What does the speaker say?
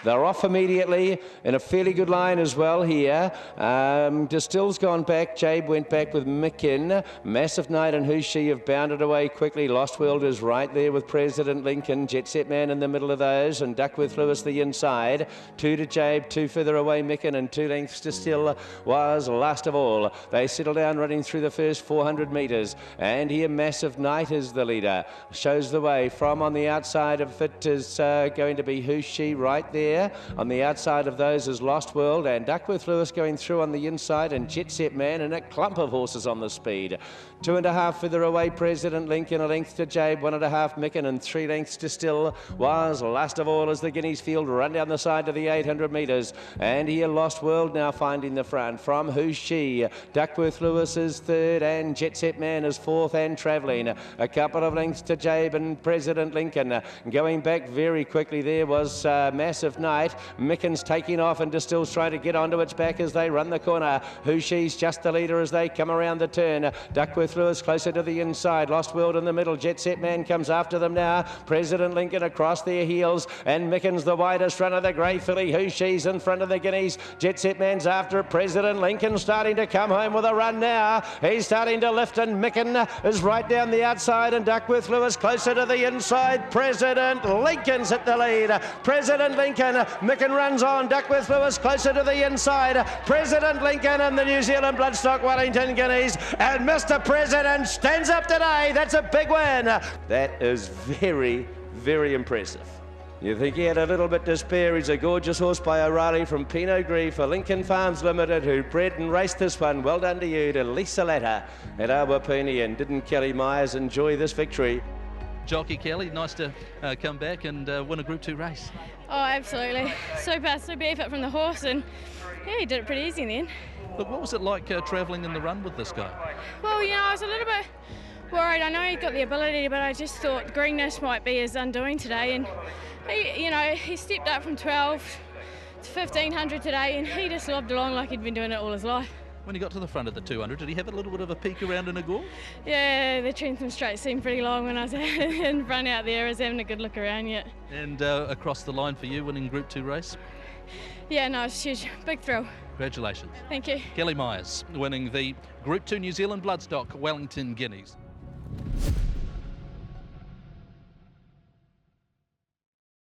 They're off immediately in a fairly good line as well here. Distill's gone back. Jabe went back with Micken. Massive Night and Who's She have bounded away quickly. Lost World is right there with President Lincoln. Jet Set Man in the middle of those, and Duckworth Lewis the inside. 2 to Jabe, 2 further away Micken, and 2 lengths to Still was last of all. They settle down running through the first 400 metres, and here Massive Night is the leader. Shows the way from on the outside of it is going to be Who's She right there. On the outside of those is Lost World, and Duckworth Lewis going through on the inside, and Jet Set Man and a clump of horses on the speed. 2.5 further away President Lincoln, a length to Jabe, 1.5 Micken, and 3 lengths to Still was last of all as the Guineas field run down the side to the 800 metres. And here Lost World now finding the front from Who's She. Duckworth Lewis is third, and Jet Set Man is fourth and travelling. A couple of lengths to Jabe and President Lincoln. Going back very quickly there was Massive Night. Micken's taking off, and Distill's trying to get onto its back as they run the corner. Who's She's just the leader as they come around the turn. Duckworth Lewis closer to the inside. Lost World in the middle. Jet Set Man comes after them now. President Lincoln across their heels, and Micken's the widest front of the grey filly. Who's She's in front of the Guineas. Jet Set Man's after it. President Lincoln starting to come home with a run now. He's starting to lift, and Micken is right down the outside, and Duckworth Lewis closer to the inside. President Lincoln's at the lead. President Lincoln, Micken runs on. Duckworth Lewis closer to the inside. President Lincoln and the New Zealand Bloodstock Wellington Guineas, and Mr. President stands up today. That's a big win. That is very, very impressive. You think he had a little bit to spare. He's a gorgeous horse by O'Reilly from Pinot Gris for Lincoln Farms Limited, who bred and raced this one. Well done to you, to Lisa Latta at Awapuni. And didn't Kelly Myers enjoy this victory? Jockey Kelly, nice to come back and win a Group 2 race. Oh, absolutely. Super effort from the horse, and yeah, he did it pretty easy in the end. Look, what was it like travelling in the run with this guy? Well, you know, I was a little bit worried. I know he got the ability, but I just thought greenness might be his undoing today. And he stepped up from 12 to 1500 today, and he just lobbed along like he'd been doing it all his life. When he got to the front of the 200, did he have a little bit of a peek around in a gore? Yeah, the Trentham Straight seemed pretty long when I was in front out there. I was having a good look around yet. And across the line for you, winning Group 2 race? Yeah, no, it's huge. Big thrill. Congratulations. Thank you. Kelly Myers winning the Group 2 New Zealand Bloodstock Wellington Guineas.